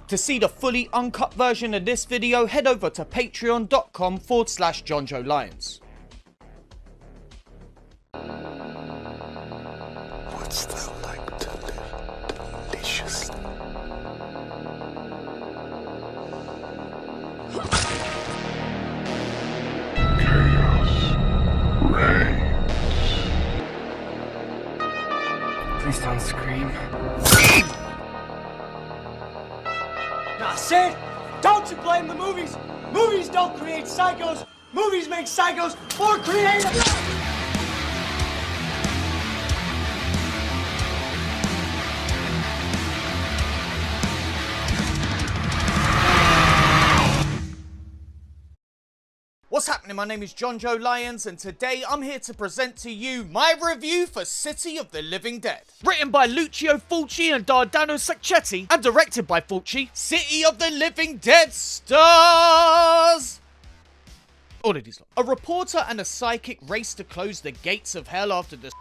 To see the fully uncut version of this video, head over to patreon.com/Jonjo Lyons. What's that like to live deliciously? Chaos reigns. Please don't scream. Nah, Sid, don't you blame the movies. Movies don't create psychos. Movies make psychos more creative. What's happening? My name is Jonjo Lyons, and today I'm here to present to you my review for City of the Living Dead. Written by Lucio Fulci and Dardano Sacchetti, and directed by Fulci, City of the Living Dead stars all of these lot. A reporter and a psychic race to close the gates of hell after the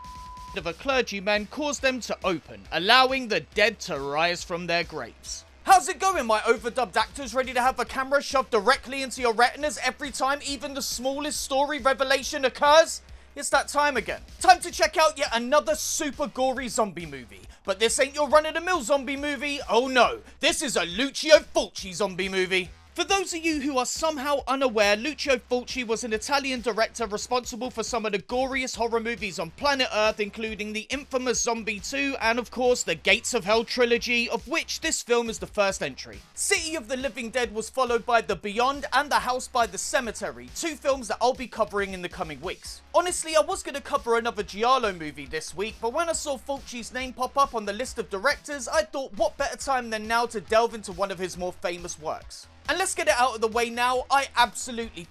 of a clergyman caused them to open, allowing the dead to rise from their graves. How's it going, my overdubbed actors ready to have a camera shoved directly into your retinas every time even the smallest story revelation occurs? It's that time again. Time to check out yet another super gory zombie movie. But this ain't your run-of-the-mill zombie movie. Oh no, this is a Lucio Fulci zombie movie. For those of you who are somehow unaware, Lucio Fulci was an Italian director responsible for some of the goriest horror movies on planet Earth, including the infamous Zombie 2 and of course the Gates of Hell trilogy, of which this film is the first entry. City of the Living Dead was followed by The Beyond and The House by the Cemetery, two films that I'll be covering in the coming weeks. Honestly, I was going to cover another Giallo movie this week, but when I saw Fulci's name pop up on the list of directors, I thought what better time than now to delve into one of his more famous works. And let's get it out of the way now, I absolutely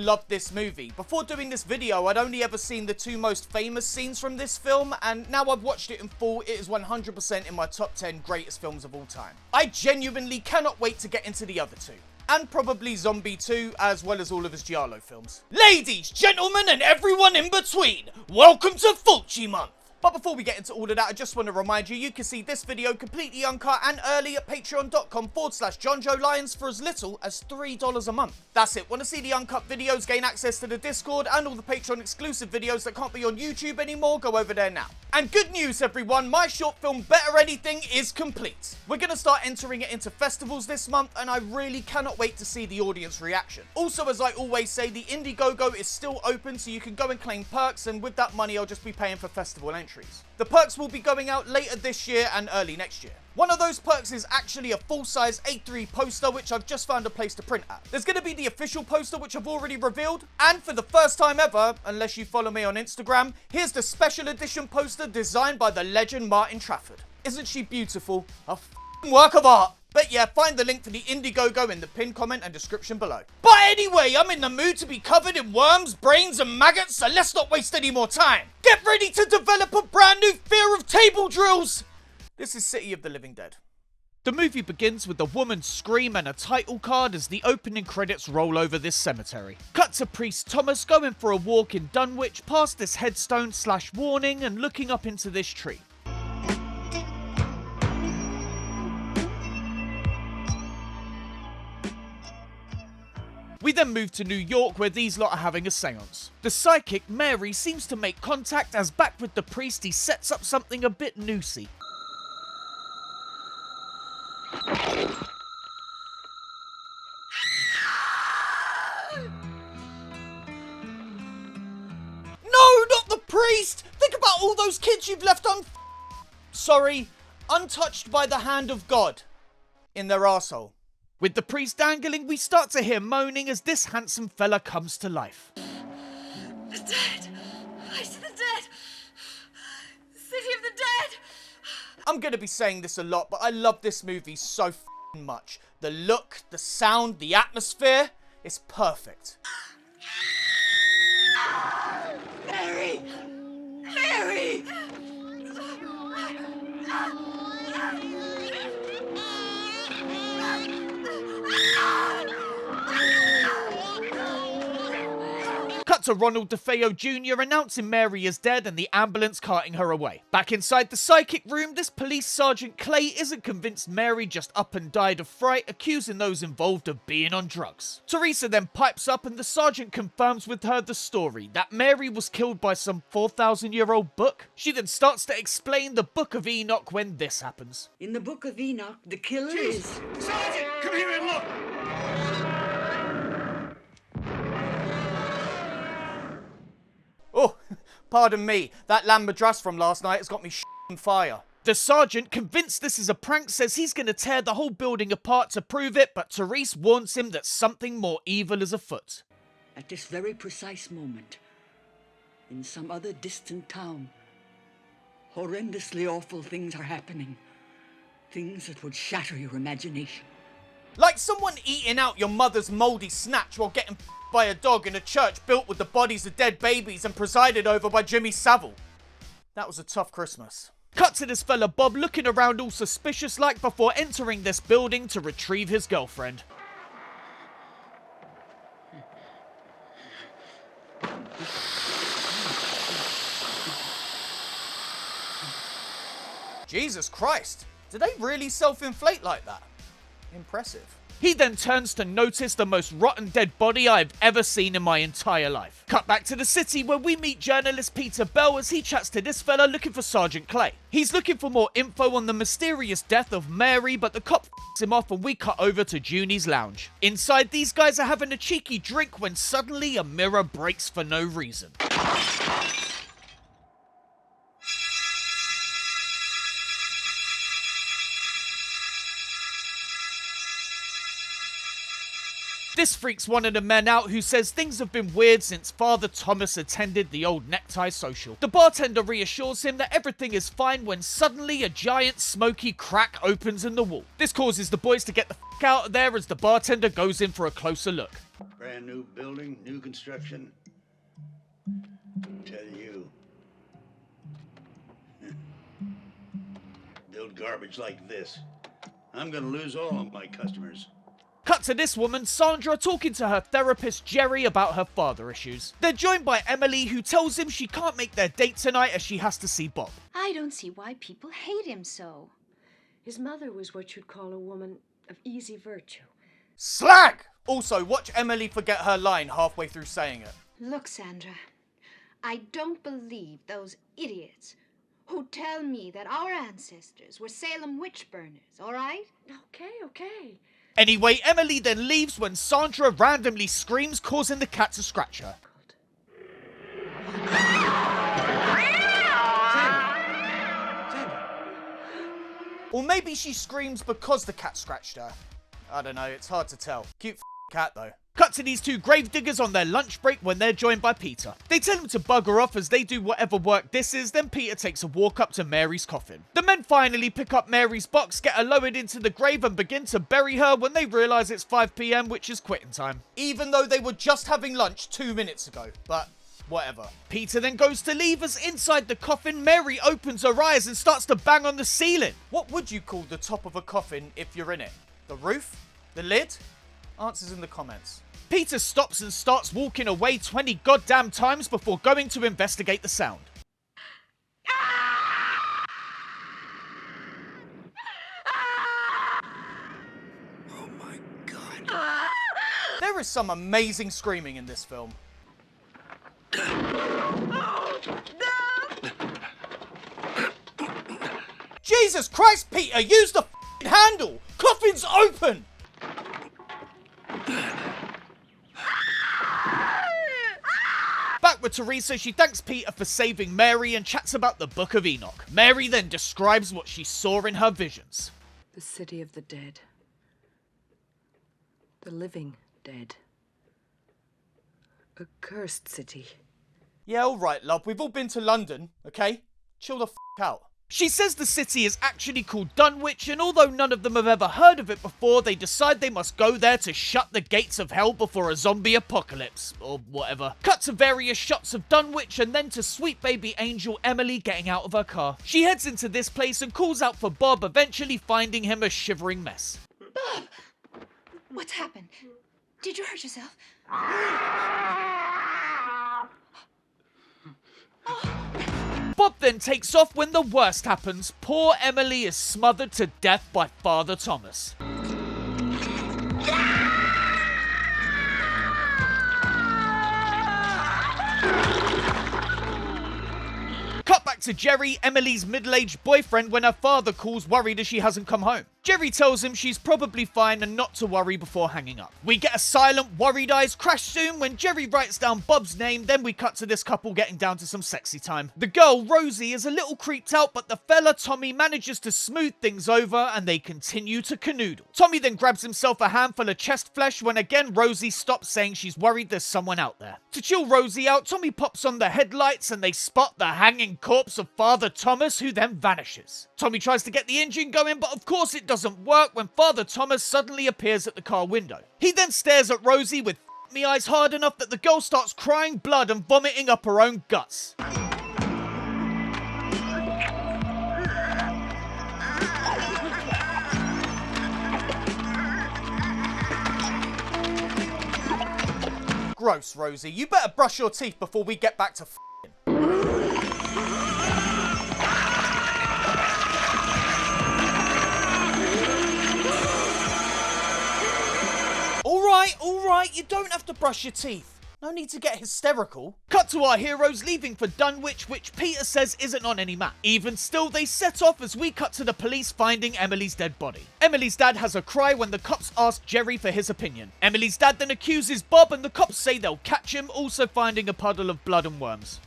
love this movie. Before doing this video, I'd only ever seen the two most famous scenes from this film, and now I've watched it in full, it is 100% in my top 10 greatest films of all time. I genuinely cannot wait to get into the other two. And probably Zombie 2, as well as all of his Giallo films. Ladies, gentlemen, and everyone in between, welcome to Fulci Month! But before we get into all of that, I just want to remind you, you can see this video completely uncut and early at patreon.com/Jonjo Lyons for as little as $3 a month. That's it. Want to see the uncut videos, gain access to the Discord, and all the Patreon exclusive videos that can't be on YouTube anymore? Go over there now. And good news, everyone, my short film Better Anything is complete. We're going to start entering it into festivals this month, and I really cannot wait to see the audience reaction. Also, as I always say, the Indiegogo is still open, so you can go and claim perks, and with that money, I'll just be paying for festival entries. The perks will be going out later this year and early next year. One of those perks is actually a full-size A3 poster, which I've just found a place to print at. There's going to be the official poster, which I've already revealed, and for the first time ever, unless you follow me on Instagram, here's the special edition poster designed by the legend Martin Trafford. Isn't she beautiful? A f***ing work of art. But yeah, find the link for the Indiegogo in the pinned comment and description below. But anyway, I'm in the mood to be covered in worms, brains, and maggots, so let's not waste any more time. Get ready to develop a brand new fear of table drills. This is City of the Living Dead. The movie begins with a woman's scream and a title card as the opening credits roll over this cemetery. Cut to Priest Thomas going for a walk in Dunwich past this headstone/warning and looking up into this tree. We then move to New York, where these lot are having a seance. The psychic, Mary, seems to make contact as back with the priest he sets up something a bit noosey. No, not the priest! Think about all those kids you've left untouched by the hand of God in their arsehole. With the priest dangling, we start to hear moaning as this handsome fella comes to life. The dead! I see the dead! City of the dead! I'm gonna be saying this a lot, but I love this movie so f***ing much. The look, the sound, the atmosphere, it's perfect. Mary! Mary! Cut to Ronald DeFeo Jr. announcing Mary is dead and the ambulance carting her away. Back inside the psychic room, this police sergeant Clay isn't convinced Mary just up and died of fright, accusing those involved of being on drugs. Teresa then pipes up and the sergeant confirms with her the story, that Mary was killed by some 4,000-year-old book. She then starts to explain the Book of Enoch when this happens. In the Book of Enoch, the killer is... Sergeant, come here and look! Oh, pardon me, that lamb madras from last night has got me on fire. The sergeant, convinced this is a prank, says he's going to tear the whole building apart to prove it, but Therese warns him that something more evil is afoot. At this very precise moment, in some other distant town, horrendously awful things are happening. Things that would shatter your imagination. Like someone eating out your mother's mouldy snatch while getting by a dog in a church built with the bodies of dead babies and presided over by Jimmy Savile. That was a tough Christmas. Cut to this fella Bob looking around all suspicious like before entering this building to retrieve his girlfriend. Jesus Christ, did they really self-inflate like that? Impressive. He then turns to notice the most rotten dead body I've ever seen in my entire life. Cut back to the city where we meet journalist Peter Bell as he chats to this fella looking for Sergeant Clay. He's looking for more info on the mysterious death of Mary, but the cop f***s him off and we cut over to Junie's lounge. Inside, these guys are having a cheeky drink when suddenly a mirror breaks for no reason. This freaks one of the men out who says things have been weird since Father Thomas attended the old necktie social. The bartender reassures him that everything is fine when suddenly a giant smoky crack opens in the wall. This causes the boys to get the f*** out of there as the bartender goes in for a closer look. Brand new building, new construction. Tell you. Build garbage like this. I'm gonna lose all of my customers. Cut to this woman, Sandra, talking to her therapist Jerry about her father issues. They're joined by Emily, who tells him she can't make their date tonight as she has to see Bob. I don't see why people hate him so. His mother was what you'd call a woman of easy virtue. Slag! Also, watch Emily forget her line halfway through saying it. Look, Sandra, I don't believe those idiots who tell me that our ancestors were Salem witch burners, all right? Okay. Anyway, Emily then leaves when Sandra randomly screams, causing the cat to scratch her. Or maybe she screams because the cat scratched her. I don't know, it's hard to tell. Cute cat though. Cut to these two gravediggers on their lunch break when they're joined by Peter. They tell him to bugger off as they do whatever work this is, then Peter takes a walk up to Mary's coffin. The men finally pick up Mary's box, get her lowered into the grave and begin to bury her when they realise it's 5 PM, which is quitting time. Even though they were just having lunch 2 minutes ago, but whatever. Peter then goes to leave as inside the coffin, Mary opens her eyes and starts to bang on the ceiling. What would you call the top of a coffin if you're in it? The roof? The lid? Answers in the comments. Peter stops and starts walking away 20 goddamn times before going to investigate the sound. Oh my God. There is some amazing screaming in this film. Jesus Christ, Peter, use the f***ing handle! Coffin's open! Back with Teresa, she thanks Peter for saving Mary and chats about the Book of Enoch. Mary then describes what she saw in her visions. The city of the dead. The living dead. A cursed city. Yeah, alright, love, we've all been to London, okay? Chill the f*** out. She says the city is actually called Dunwich, and although none of them have ever heard of it before, they decide they must go there to shut the gates of hell before a zombie apocalypse, or whatever. Cut to various shots of Dunwich, and then to sweet baby angel Emily getting out of her car. She heads into this place and calls out for Bob, eventually finding him a shivering mess. Bob! What's happened? Did you hurt yourself? Bob then takes off when the worst happens. Poor Emily is smothered to death by Father Thomas. Cut back to Jerry, Emily's middle-aged boyfriend, when her father calls worried as she hasn't come home. Jerry tells him she's probably fine and not to worry before hanging up. We get a silent, worried eyes crash soon when Jerry writes down Bob's name, then we cut to this couple getting down to some sexy time. The girl, Rosie, is a little creeped out, but the fella, Tommy, manages to smooth things over and they continue to canoodle. Tommy then grabs himself a handful of chest flesh when again Rosie stops saying she's worried there's someone out there. To chill Rosie out, Tommy pops on the headlights and they spot the hanging corpse of Father Thomas, who then vanishes. Tommy tries to get the engine going, but of course it doesn't work when Father Thomas suddenly appears at the car window. He then stares at Rosie with me eyes hard enough that the girl starts crying blood and vomiting up her own guts. Gross, Rosie. You better brush your teeth before we get back to Alright, you don't have to brush your teeth. No need to get hysterical. Cut to our heroes leaving for Dunwich, which Peter says isn't on any map. Even still, they set off as we cut to the police finding Emily's dead body. Emily's dad has a cry when the cops ask Jerry for his opinion. Emily's dad then accuses Bob and the cops say they'll catch him, also finding a puddle of blood and worms.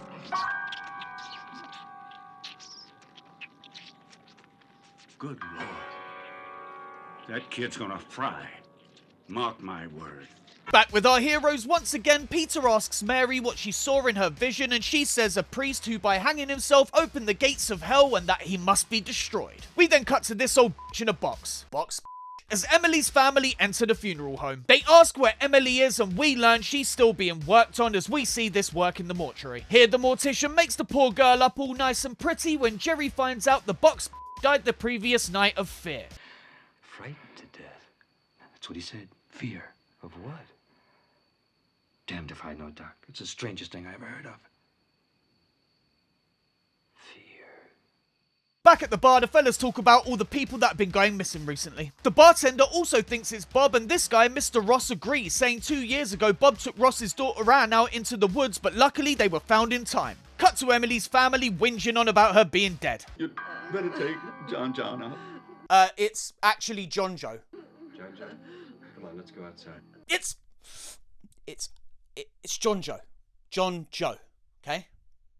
Good Lord. That kid's gonna fry. Mark my word. Back with our heroes once again, Peter asks Mary what she saw in her vision and she says a priest who by hanging himself opened the gates of hell and that he must be destroyed. We then cut to this old bitch in a box. As Emily's family enter the funeral home. They ask where Emily is and we learn she's still being worked on as we see this work in the mortuary. Here the mortician makes the poor girl up all nice and pretty when Jerry finds out the box died the previous night of fear. Frightened to death. That's what he said. Fear. Of what? Damned if I know, Doc. It's the strangest thing I ever heard of. Fear. Back at the bar, the fellas talk about all the people that have been going missing recently. The bartender also thinks it's Bob, and this guy, Mr. Ross, agrees, saying 2 years ago Bob took Ross's daughter Anne out into the woods, but luckily they were found in time. Cut to Emily's family whinging on about her being dead. You better take John out. It's actually Jonjo. Jonjo, come on, let's go outside. It's Jonjo. Jonjo, okay?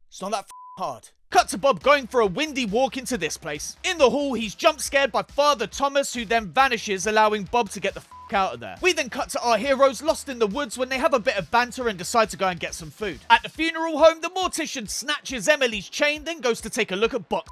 It's not that hard. Cut to Bob going for a windy walk into this place. In the hall, he's jump scared by Father Thomas, who then vanishes, allowing Bob to get the out of there. We then cut to our heroes lost in the woods when they have a bit of banter and decide to go and get some food. At the funeral home, the mortician snatches Emily's chain, then goes to take a look at Box.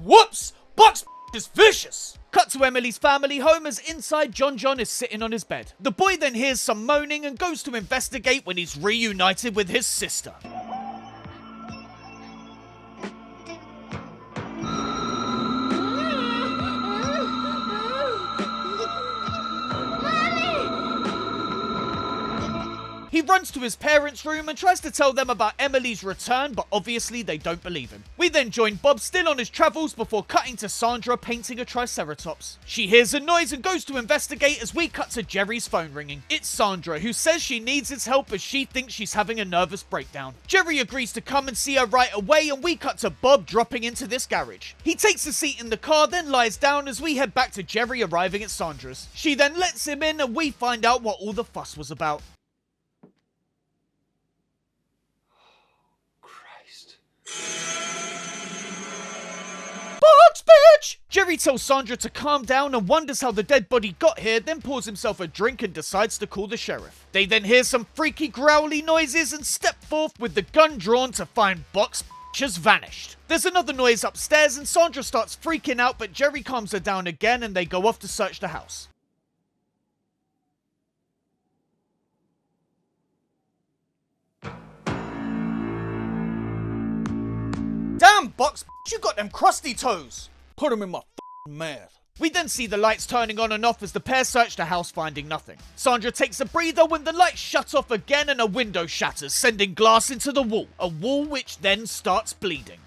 Whoops! Box is vicious! Cut to Emily's family home as inside John is sitting on his bed. The boy then hears some moaning and goes to investigate when he's reunited with his sister. He runs to his parents' room and tries to tell them about Emily's return, but obviously they don't believe him. We then join Bob still on his travels before cutting to Sandra painting a triceratops. She hears a noise and goes to investigate as we cut to Jerry's phone ringing. It's Sandra, who says she needs his help as she thinks she's having a nervous breakdown. Jerry agrees to come and see her right away, and we cut to Bob dropping into this garage. He takes a seat in the car, then lies down as we head back to Jerry arriving at Sandra's. She then lets him in and we find out what all the fuss was about. Box, bitch! Jerry tells Sandra to calm down and wonders how the dead body got here, then pours himself a drink and decides to call the sheriff. They then hear some freaky growly noises and step forth with the gun drawn to find Box has vanished. There's another noise upstairs and Sandra starts freaking out, but Jerry calms her down again and they go off to search the house. Damn, Box, you got them crusty toes. Put them in my mouth. We then see the lights turning on and off as the pair search the house, finding nothing. Sandra takes a breather when the lights shut off again and a window shatters, sending glass into the wall. A wall which then starts bleeding.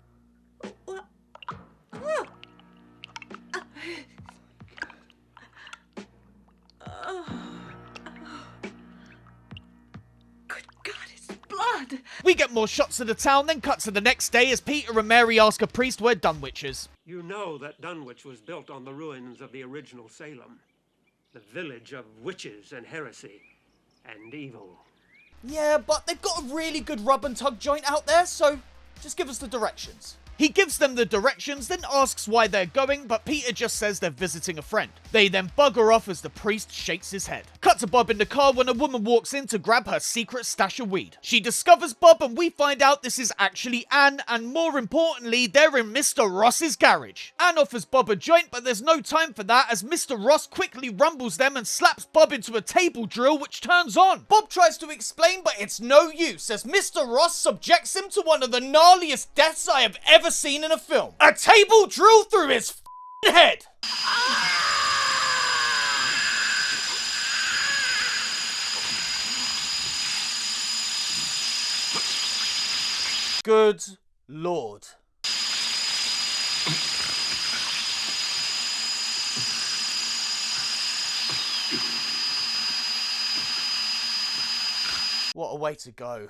Blood. We get more shots of the town, then cut to the next day as Peter and Mary ask a priest where Dunwich is. You know that Dunwich was built on the ruins of the original Salem, the village of witches and heresy and evil. Yeah, but they've got a really good rub and tug joint out there, so just give us the directions. He gives them the directions, then asks why they're going, but Peter just says they're visiting a friend. They then bugger off as the priest shakes his head. Cut to Bob in the car when a woman walks in to grab her secret stash of weed. She discovers Bob and we find out this is actually Anne, and more importantly, they're in Mr. Ross's garage. Anne offers Bob a joint, but there's no time for that as Mr. Ross quickly rumbles them and slaps Bob into a table drill which turns on. Bob tries to explain, but it's no use as Mr. Ross subjects him to one of the gnarliest deaths I have ever seen in a film. A table drill through his head. Good Lord. What a way to go.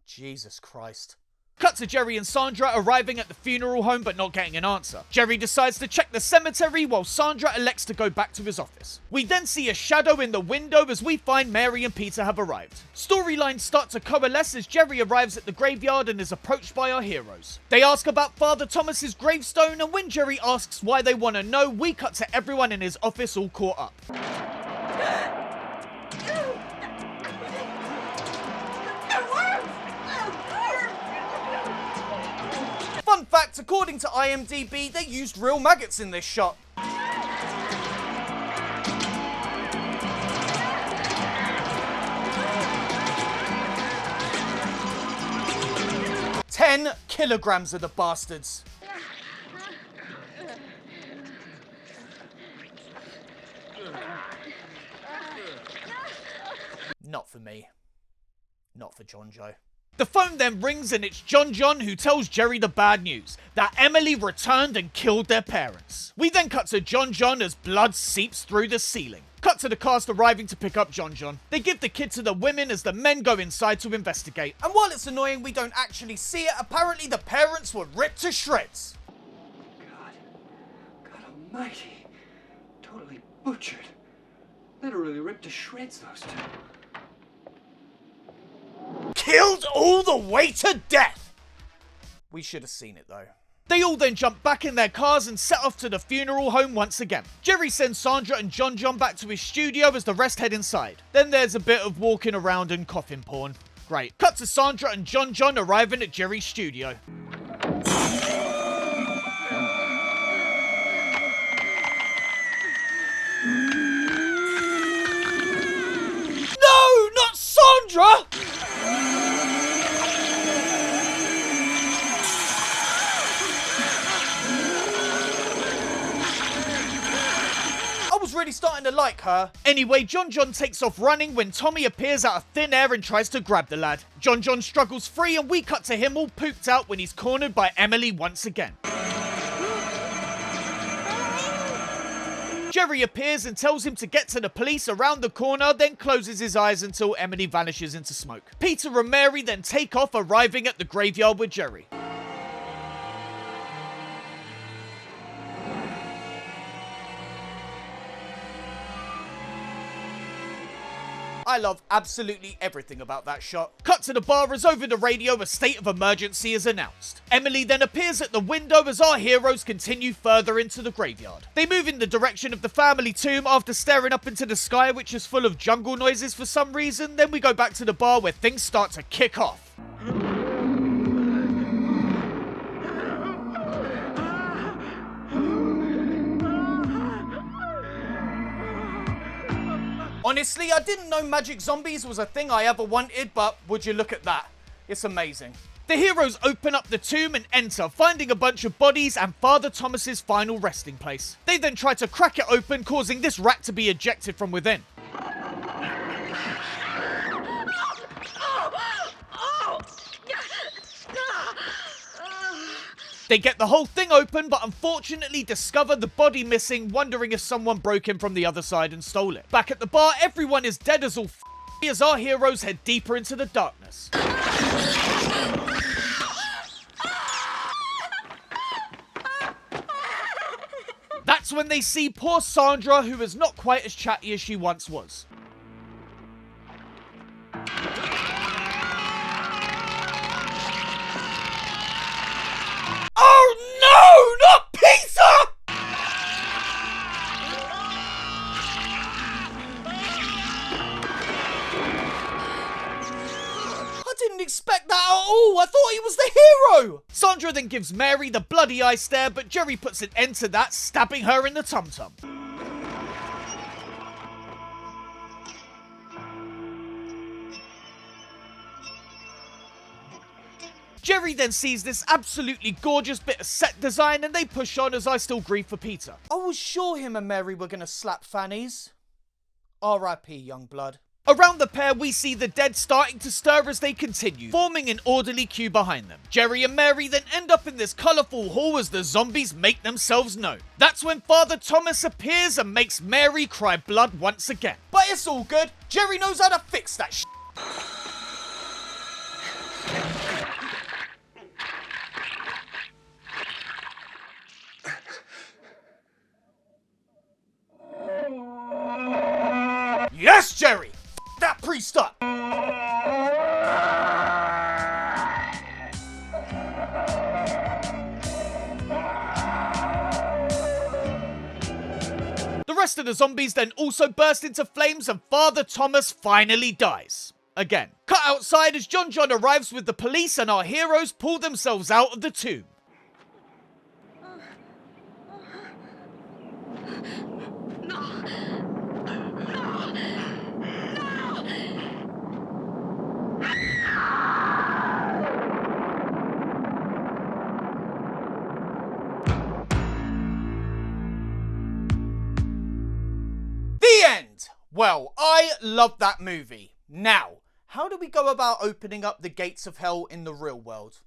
Jesus Christ. Cut to Jerry and Sandra arriving at the funeral home but not getting an answer. Jerry decides to check the cemetery while Sandra elects to go back to his office. We then see a shadow in the window as we find Mary and Peter have arrived. Storylines start to coalesce as Jerry arrives at the graveyard and is approached by our heroes. They ask about Father Thomas's gravestone, and when Jerry asks why they want to know, we cut to everyone in his office all caught up. Fun fact, according to IMDb, they used real maggots in this shot. 10 kilograms of the bastards. Not for me. Not for Jonjo. The phone then rings and it's Jonjo who tells Jerry the bad news, that Emily returned and killed their parents. We then cut to Jonjo as blood seeps through the ceiling. Cut to the cast arriving to pick up Jonjo. They give the kid to the women as the men go inside to investigate. And while it's annoying we don't actually see it, apparently the parents were ripped to shreds. God almighty. Totally butchered. Literally ripped to shreds, those two. Killed all the way to death! We should have seen it though. They all then jump back in their cars and set off to the funeral home once again. Jerry sends Sandra and Jonjo back to his studio as the rest head inside. Then there's a bit of walking around and coffin porn. Great. Cut to Sandra and Jonjo arriving at Jerry's studio. No, not Sandra! Really starting to like her. Anyway, Jonjo takes off running when Tommy appears out of thin air and tries to grab the lad. Jonjo struggles free and we cut to him all pooped out when he's cornered by Emily once again. Jerry appears and tells him to get to the police around the corner, then closes his eyes until Emily vanishes into smoke. Peter and Mary then take off, arriving at the graveyard with Jerry. I love absolutely everything about that shot. Cut to the bar as over the radio a state of emergency is announced. Emily then appears at the window as our heroes continue further into the graveyard. They move in the direction of the family tomb after staring up into the sky, which is full of jungle noises for some reason. Then we go back to the bar where things start to kick off. Honestly, I didn't know magic zombies was a thing I ever wanted, but would you look at that? It's amazing. The heroes open up the tomb and enter, finding a bunch of bodies and Father Thomas's final resting place. They then try to crack it open, causing this rat to be ejected from within. They get the whole thing open, but unfortunately discover the body missing, wondering if someone broke in from the other side and stole it. Back at the bar, everyone is dead as all as our heroes head deeper into the darkness. That's when they see poor Sandra, who is not quite as chatty as she once was. Oh no, not pizza! I didn't expect that at all. I thought he was the hero. Sandra then gives Mary the bloody eye stare, but Jerry puts an end to that, stabbing her in the tum-tum. Jerry then sees this absolutely gorgeous bit of set design and they push on as I still grieve for Peter. I was sure him and Mary were gonna slap fannies. R.I.P. young blood. Around the pair, we see the dead starting to stir as they continue, forming an orderly queue behind them. Jerry and Mary then end up in this colourful hall as the zombies make themselves known. That's when Father Thomas appears and makes Mary cry blood once again. But it's all good. Jerry knows how to fix that shit. Yes, Jerry! F that priest up! The rest of the zombies then also burst into flames and Father Thomas finally dies. Again. Cut outside as Jonjo arrives with the police and our heroes pull themselves out of the tomb. Well, I love that movie. Now, how do we go about opening up the gates of hell in the real world?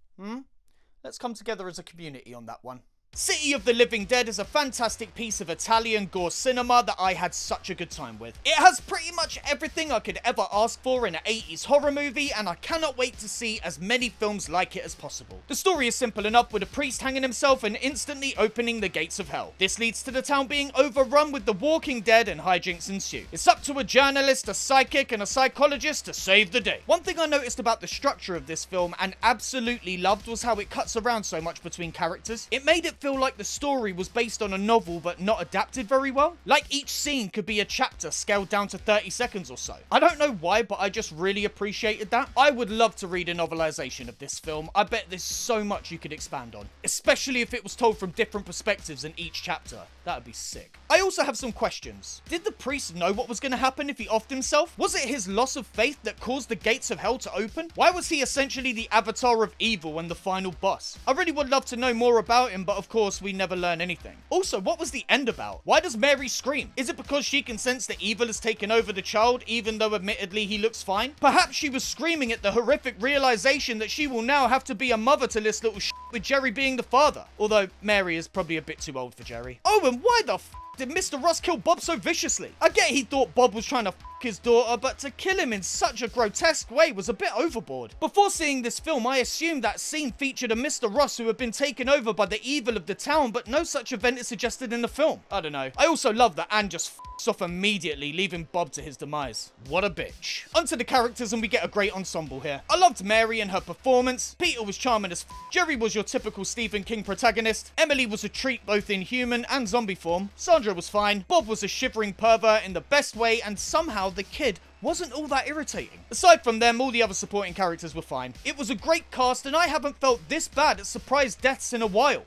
Let's come together as a community on that one. City of the Living Dead is a fantastic piece of Italian gore cinema that I had such a good time with. It has pretty much everything I could ever ask for in an 80s horror movie, and I cannot wait to see as many films like it as possible. The story is simple enough, with a priest hanging himself and instantly opening the gates of hell. This leads to the town being overrun with the walking dead and hijinks ensue. It's up to a journalist, a psychic, and a psychologist to save the day. One thing I noticed about the structure of this film and absolutely loved was how it cuts around so much between characters. It made it feel like the story was based on a novel but not adapted very well. Like each scene could be a chapter scaled down to 30 seconds or so. I don't know why, but I just really appreciated that. I would love to read a novelization of this film. I bet there's so much you could expand on, especially if it was told from different perspectives in each chapter. That would be sick. I also have some questions. Did the priest know what was going to happen if he offed himself? Was it his loss of faith that caused the gates of hell to open? Why was he essentially the avatar of evil and the final boss? I really would love to know more about him, but of course we never learn anything. Also, what was the end about? Why does Mary scream? Is it because she can sense that evil has taken over the child, even though admittedly he looks fine? Perhaps she was screaming at the horrific realization that she will now have to be a mother to this little shit, with Jerry being the father. Although Mary is probably a bit too old for Jerry. Oh, and why the f did Mr. Ross kill Bob so viciously? I get he thought Bob was trying to f his daughter, but to kill him in such a grotesque way was a bit overboard. Before seeing this film, I assumed that scene featured a Mr. Ross who had been taken over by the evil of the town, but no such event is suggested in the film. I don't know. I also love that Anne just f***s off immediately, leaving Bob to his demise. What a bitch. Onto the characters, and we get a great ensemble here. I loved Mary and her performance. Peter was charming as f***. Jerry was your typical Stephen King protagonist. Emily was a treat both in human and zombie form. Sandra was fine. Bob was a shivering pervert in the best way, and somehow the kid wasn't all that irritating. Aside from them, all the other supporting characters were fine. It was a great cast, and I haven't felt this bad at surprise deaths in a while.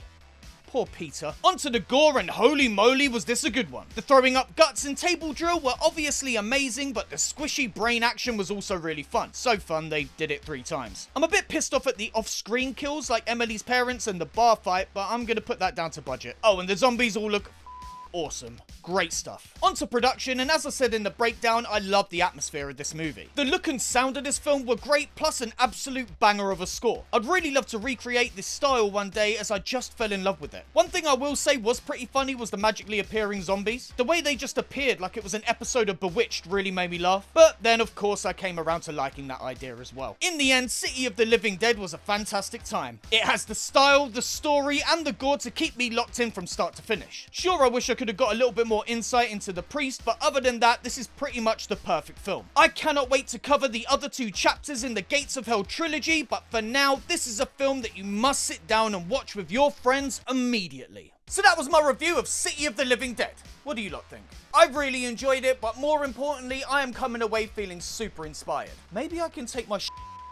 Poor Peter. Onto the gore, and holy moly was this a good one. The throwing up guts and table drill were obviously amazing, but the squishy brain action was also really fun. So fun they did it 3 times. I'm a bit pissed off at the off-screen kills like Emily's parents and the bar fight, but I'm gonna put that down to budget. Oh, and the zombies all look awesome. Great stuff. Onto production, and as I said in the breakdown, I love the atmosphere of this movie. The look and sound of this film were great, plus an absolute banger of a score. I'd really love to recreate this style one day, as I just fell in love with it. One thing I will say was pretty funny was the magically appearing zombies. The way they just appeared like it was an episode of Bewitched really made me laugh, but then of course I came around to liking that idea as well. In the end, City of the Living Dead was a fantastic time. It has the style, the story, and the gore to keep me locked in from start to finish. Sure, I wish I could have got a little bit more insight into the priest, but other than that, this is pretty much the perfect film. I cannot wait to cover the other 2 chapters in the Gates of Hell trilogy, but for now, this is a film that you must sit down and watch with your friends immediately. So that was my review of City of the Living Dead. What do you lot think? I really enjoyed it, but more importantly, I am coming away feeling super inspired. Maybe I can take my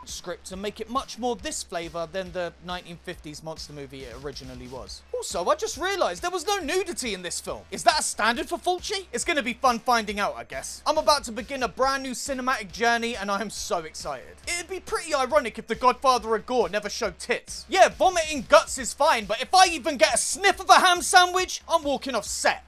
script and make it much more this flavour than the 1950s monster movie it originally was. Also, I just realised there was no nudity in this film. Is that a standard for Fulci? It's going to be fun finding out, I guess. I'm about to begin a brand new cinematic journey, and I am so excited. It'd be pretty ironic if The Godfather of Gore never showed tits. Yeah, vomiting guts is fine, but if I even get a sniff of a ham sandwich, I'm walking off set.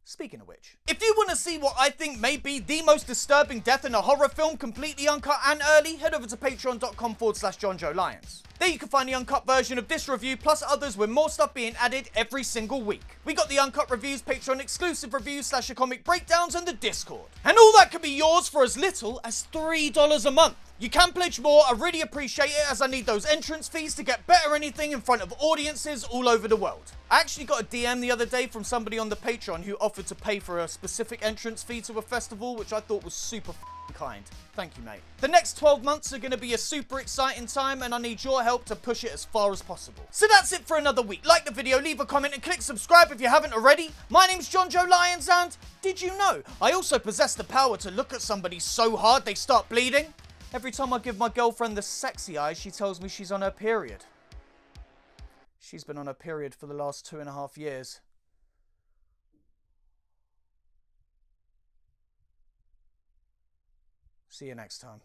Speaking of which, if you want to see what I think may be the most disturbing death in a horror film completely uncut and early, head over to patreon.com/Jonjo Lyons. There you can find the uncut version of this review, plus others with more stuff being added every single week. We got the uncut reviews, Patreon exclusive reviews, /comic breakdowns, and the Discord. And all that can be yours for as little as $3 a month. You can pledge more, I really appreciate it, as I need those entrance fees to get better anything in front of audiences all over the world. I actually got a DM the other day from somebody on the Patreon who offered to pay for a specific entrance fee to a festival, which I thought was super kind. Thank you, mate. The next 12 months are going to be a super exciting time, and I need your help to push it as far as possible. So that's it for another week. Like the video, leave a comment, and click subscribe if you haven't already. My name's Jonjo Lyons, and did you know I also possess the power to look at somebody so hard they start bleeding? Every time I give my girlfriend the sexy eye, she tells me she's on her period. She's been on her period for the last 2.5 years. See you next time.